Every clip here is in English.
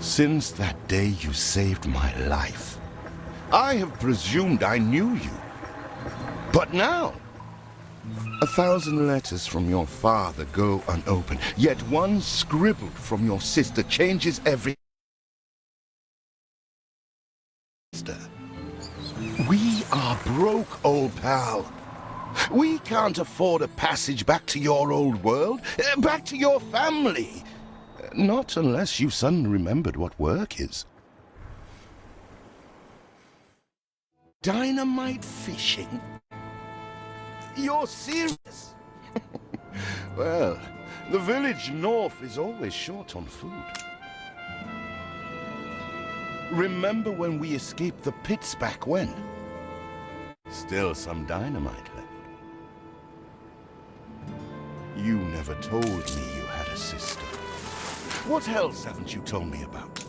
Since that day you saved my life, I have presumed I knew you. But now, 1,000 letters from your father go unopened, yet one scribbled from your sister changes every... We are broke, old pal. We can't afford a passage back to your old world, back to your family. Not unless you suddenly remembered what work is. Dynamite fishing? You're serious? Well, the village north is always short on food. Remember when we escaped the pits back when? Still some dynamite left. You never told me you had a sister. What else haven't you told me about?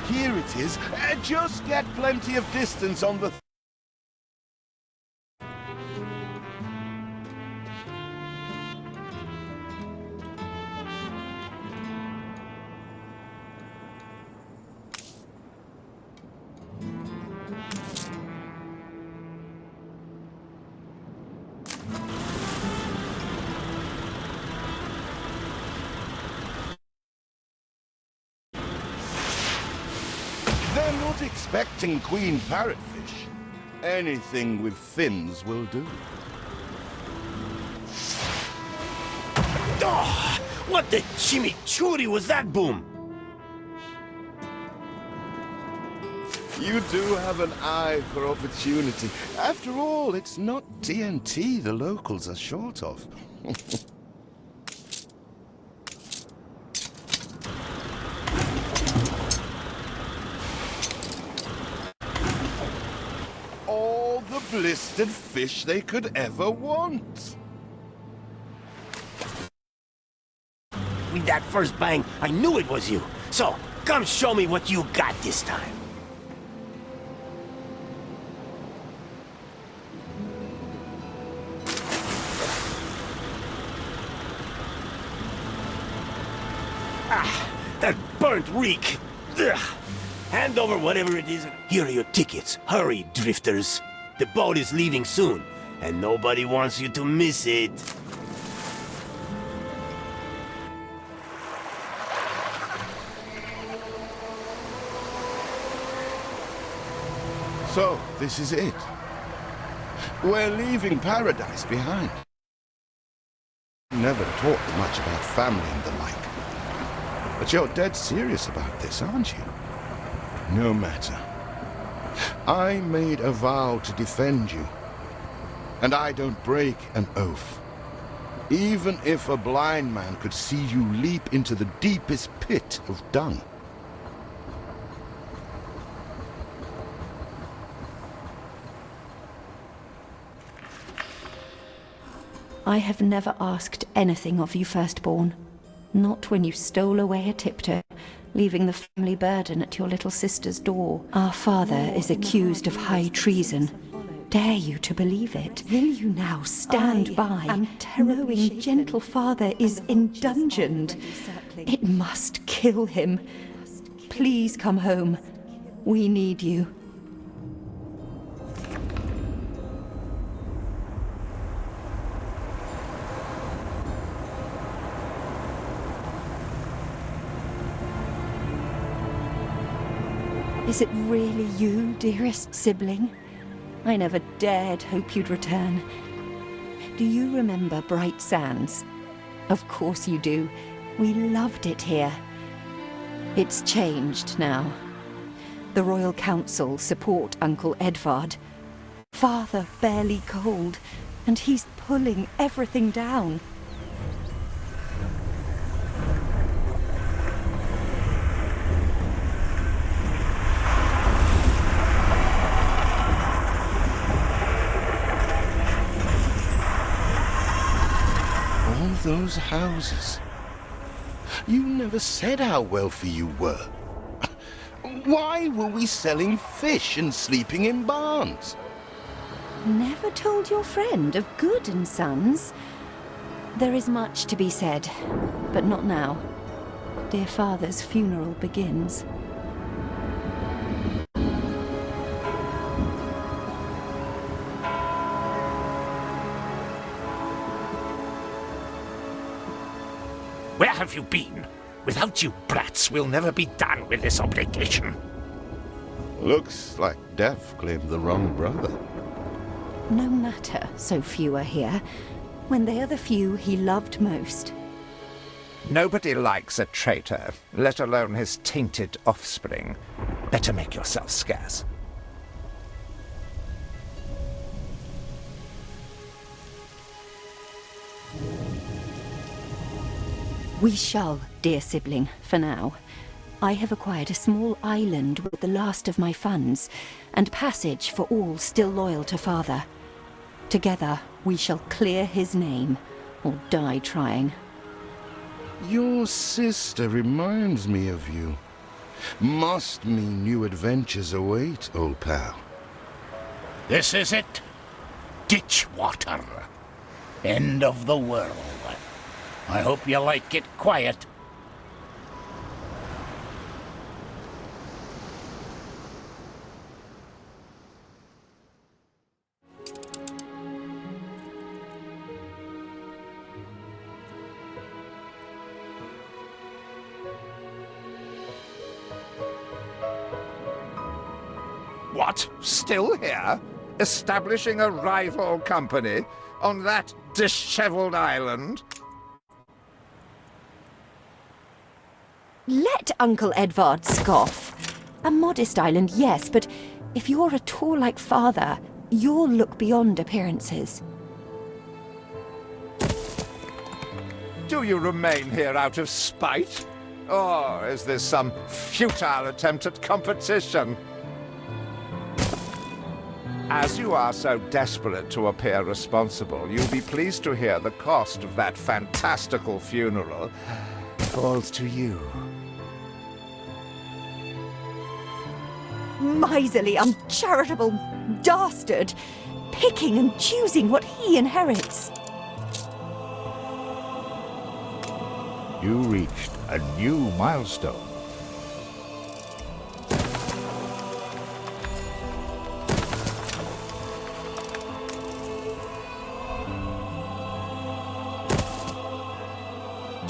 Here it is. Just get plenty of distance on the... They're not expecting queen parrotfish. Anything with fins will do. Oh, what the chimichurri was that boom? You do have an eye for opportunity. After all, it's not TNT the locals are short of. All the blistered fish they could ever want. With that first bang, I knew it was you. So, come show me what you got this time. Ah, that burnt reek. Ugh. Hand over whatever it is. Here are your tickets. Hurry, drifters. The boat is leaving soon, and nobody wants you to miss it. So, this is it. We're leaving paradise behind. Never talked much about family and the like. But you're dead serious about this, aren't you? No matter. I made a vow to defend you. And I don't break an oath. Even if a blind man could see you leap into the deepest pit of dung. I have never asked anything of you, firstborn. Not when you stole away a tiptoe, leaving the family burden at your little sister's door. Our father is accused of high treason. Dare you to believe it? Will you now stand by, knowing gentle father is indungeoned? It must kill him. Please come home. We need you. Is it really you, dearest sibling? I never dared hope you'd return. Do you remember Bright Sands? Of course you do. We loved it here. It's changed now. The Royal Council support Uncle Edvard. Father barely cold, and he's pulling everything down. those houses. You never said how wealthy you were. Why were we selling fish and sleeping in barns? Never told your friend of Good and Sons? There is much to be said, but not now. Dear father's funeral begins. Where have you been? Without you brats, we'll never be done with this obligation. Looks like Death claimed the wrong brother. No matter, so few are here, when they are the few he loved most. Nobody likes a traitor, let alone his tainted offspring. Better make yourself scarce. We shall, dear sibling, for now. I have acquired a small island with the last of my funds, and passage for all still loyal to father. Together, we shall clear his name, or die trying. Your sister reminds me of you. Must mean new adventures await, old pal. This is it. Ditch water. End of the world. I hope you like it quiet. What? Still here? Establishing a rival company on that disheveled island? Let Uncle Edvard scoff. A modest island, yes, but if you're at all like father, you'll look beyond appearances. Do you remain here out of spite? Or is this some futile attempt at competition? As you are so desperate to appear responsible, you'll be pleased to hear the cost of that fantastical funeral falls to you. Miserly, uncharitable dastard, picking and choosing what he inherits. You reached a new milestone.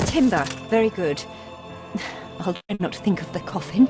Timber, very good. I'll try not to think of the coffin.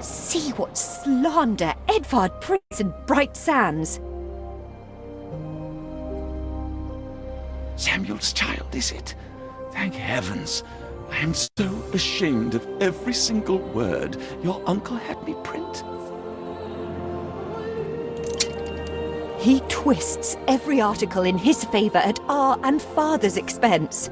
See what slander Edvard prints in bright sands. Samuel's child, is it? Thank heavens. I am so ashamed of every single word your uncle had me print. He twists every article in his favor at our and father's expense.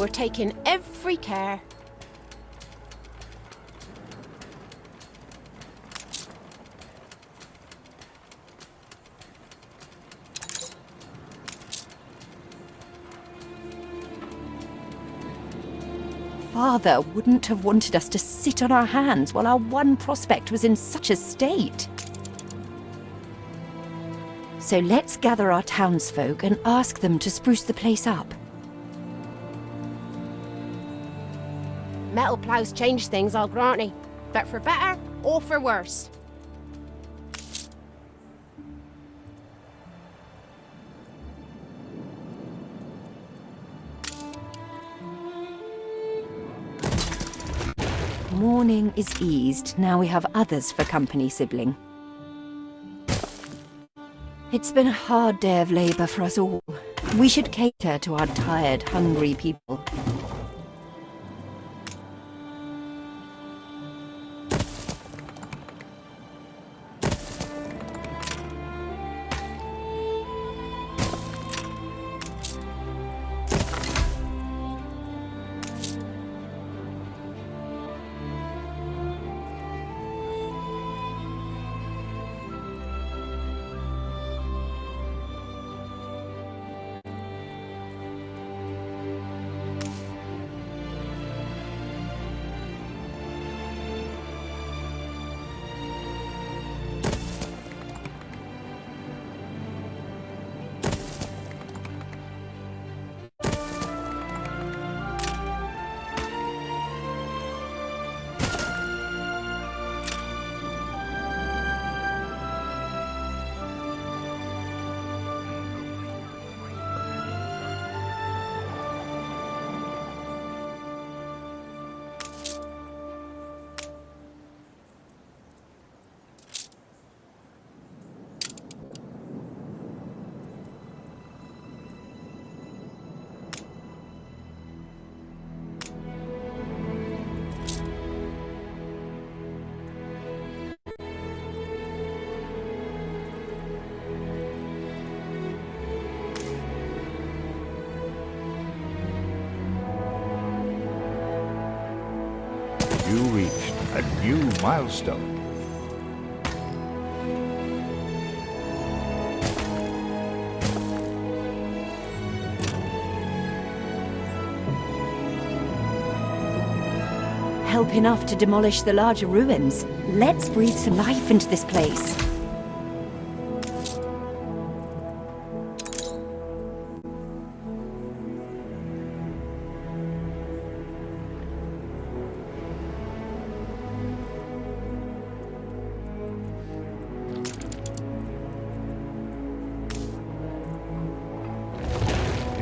We're taking every care. Father wouldn't have wanted us to sit on our hands while our one prospect was in such a state. So let's gather our townsfolk and ask them to spruce the place up. Metal plows change things, I'll grant ye. But for better or for worse. Mourning is eased, now we have others for company, sibling. It's been a hard day of labour for us all. We should cater to our tired, hungry people. You reached a new milestone. Help enough to demolish the larger ruins. Let's breathe some life into this place.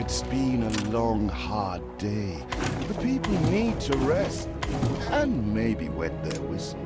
It's been a long, hard day. The people need to rest and maybe wet their whistles.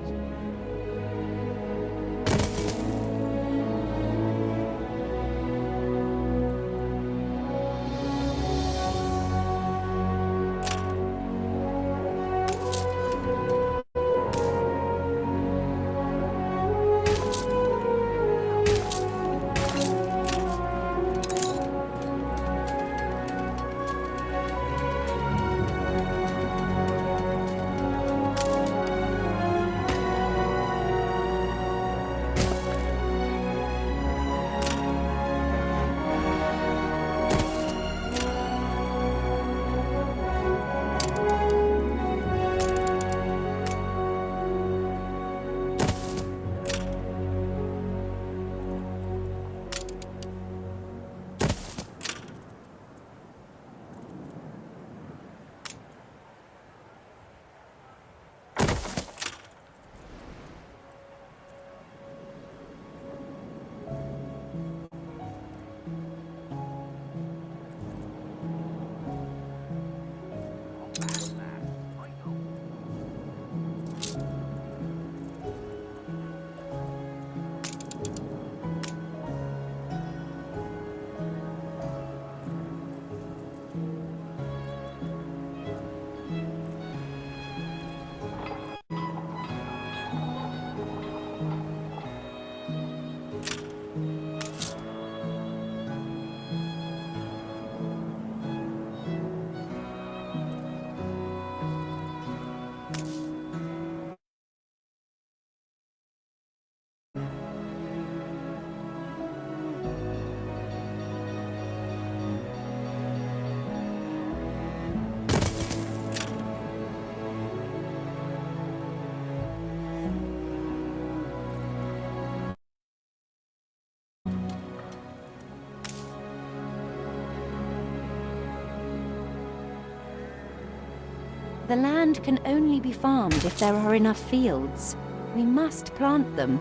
The land can only be farmed if there are enough fields. We must plant them.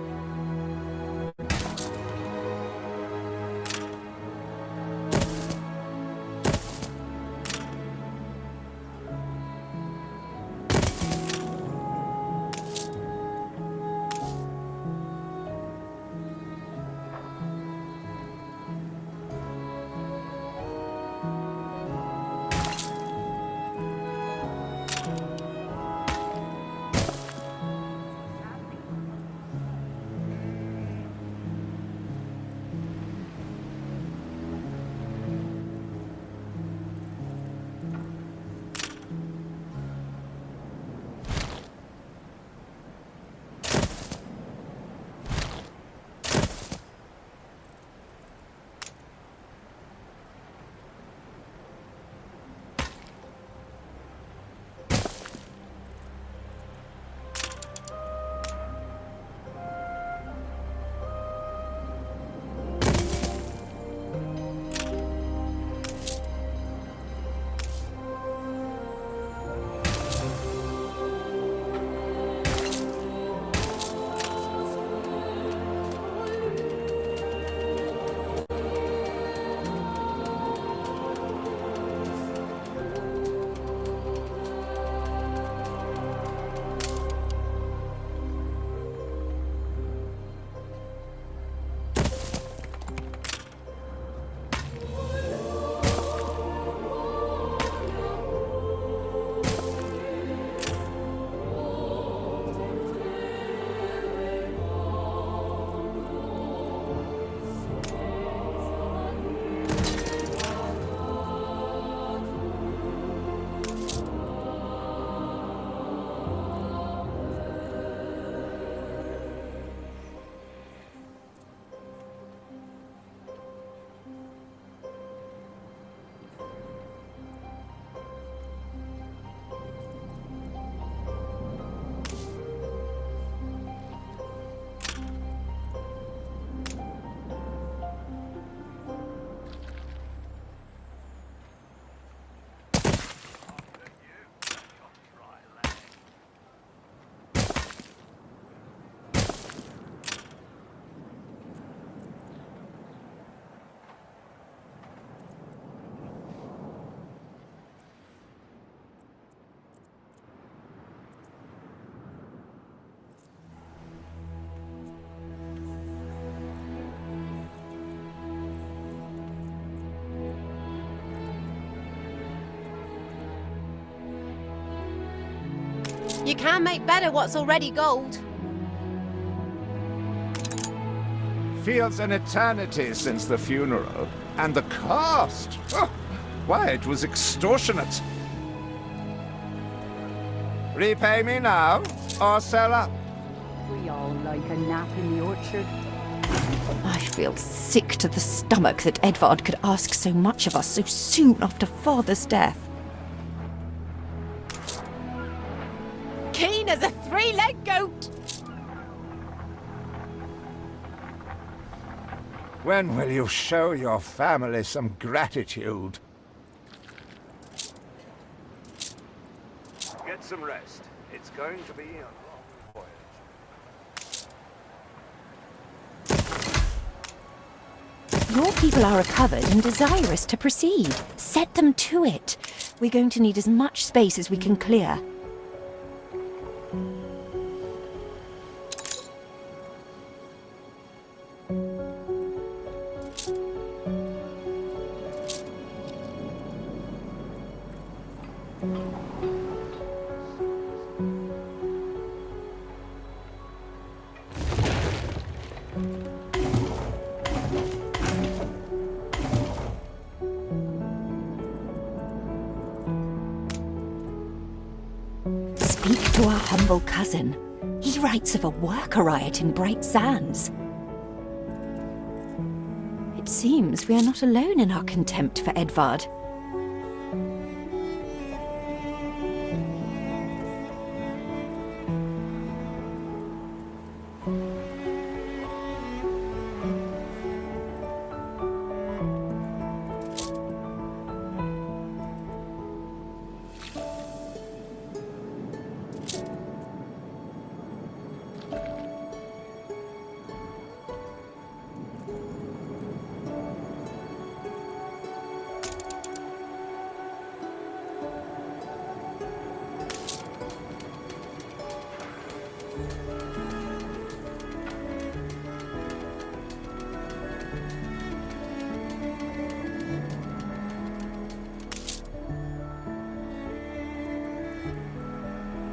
You can't make better what's already gold. Feels an eternity since the funeral. And the cost! Oh, why, it was extortionate. Repay me now, or sell up. We all like a nap in the orchard. I feel sick to the stomach that Edvard could ask so much of us so soon after father's death. Keen as a three-legged goat. When will you show your family some gratitude? Get some rest. It's going to be a long voyage. Your people are recovered and desirous to proceed. Set them to it. We're going to need as much space as we can clear. Speak to our humble cousin. He writes of a worker riot in Bright Sands. It seems we are not alone in our contempt for Edvard.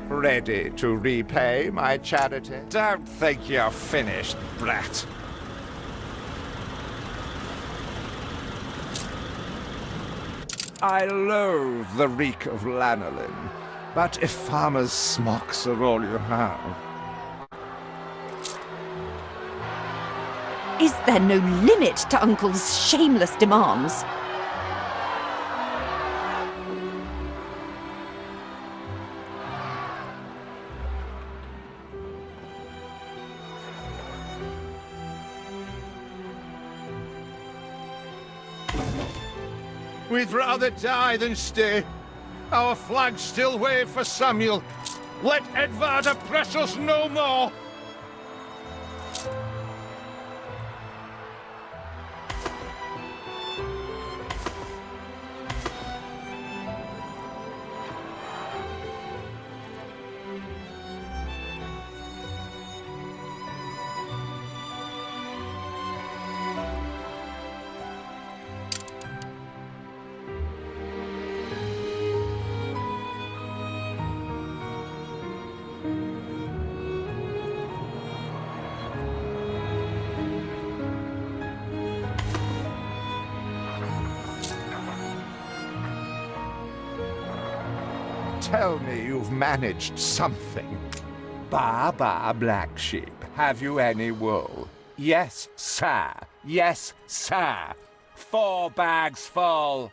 Ready to repay my charity? Don't think you're finished, brat. I loathe the reek of lanolin, but if farmers' smocks are all you have... Is there no limit to Uncle's shameless demands? We'd rather die than stay. Our flags still wave for Samuel. Let Edvard oppress us no more! Tell me you've managed something. Ba, black sheep, have you any wool? Yes, sir. Yes, sir. 4 bags full.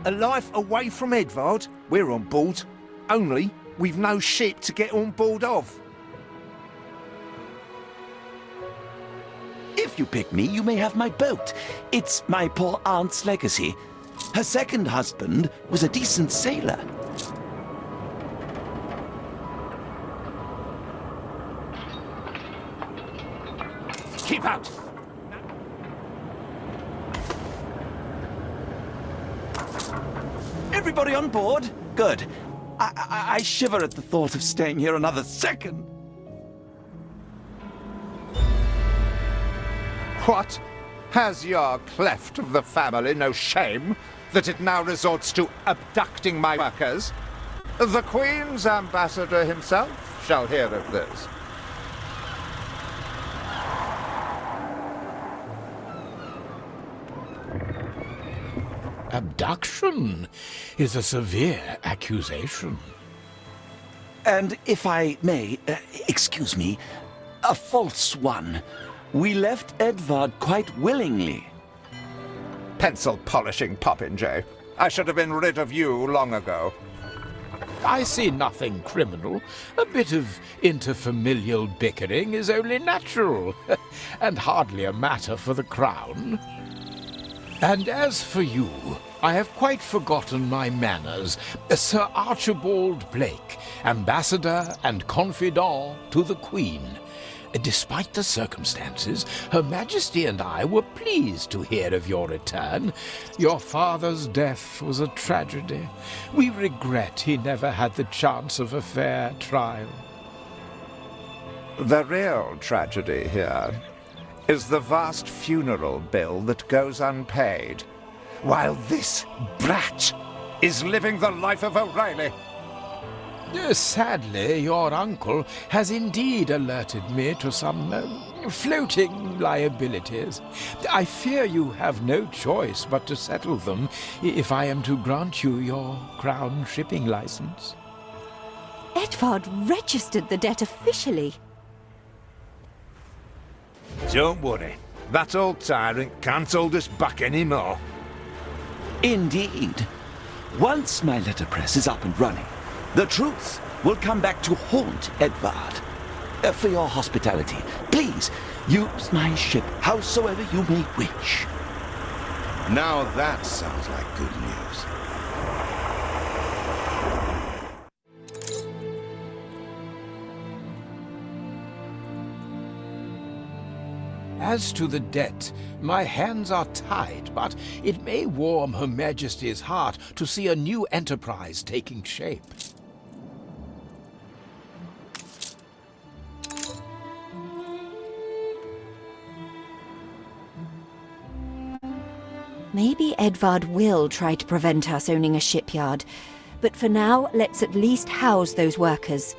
A life away from Edvard? We're on board. Only, we've no ship to get on board of. If you pick me, you may have my boat. It's my poor aunt's legacy. Her second husband was a decent sailor. Keep out! Everybody on board? Good. I shiver at the thought of staying here another second. What? Has your cleft of the family no shame that it now resorts to abducting my workers? The Queen's ambassador himself shall hear of this. Abduction is a severe accusation. And if I may, excuse me, a false one. We left Edvard quite willingly. Pencil polishing popinjay. I should have been rid of you long ago. I see nothing criminal. A bit of interfamilial bickering is only natural, and hardly a matter for the crown. And as for you, I have quite forgotten my manners. Sir Archibald Blake, ambassador and confidant to the Queen. Despite the circumstances, Her Majesty and I were pleased to hear of your return. Your father's death was a tragedy. We regret he never had the chance of a fair trial. The real tragedy here is the vast funeral bill that goes unpaid, while this brat is living the life of O'Reilly. Sadly, your uncle has indeed alerted me to some floating liabilities. I fear you have no choice but to settle them if I am to grant you your crown shipping license. Edvard registered the debt officially. Don't worry. That old tyrant can't hold us back anymore. Indeed. Once my letterpress is up and running, the truth will come back to haunt Edvard. For your hospitality, please use my ship howsoever you may wish. Now that sounds like good news. As to the debt, my hands are tied, but it may warm Her Majesty's heart to see a new enterprise taking shape. Maybe Edvard will try to prevent us owning a shipyard. But for now, let's at least house those workers.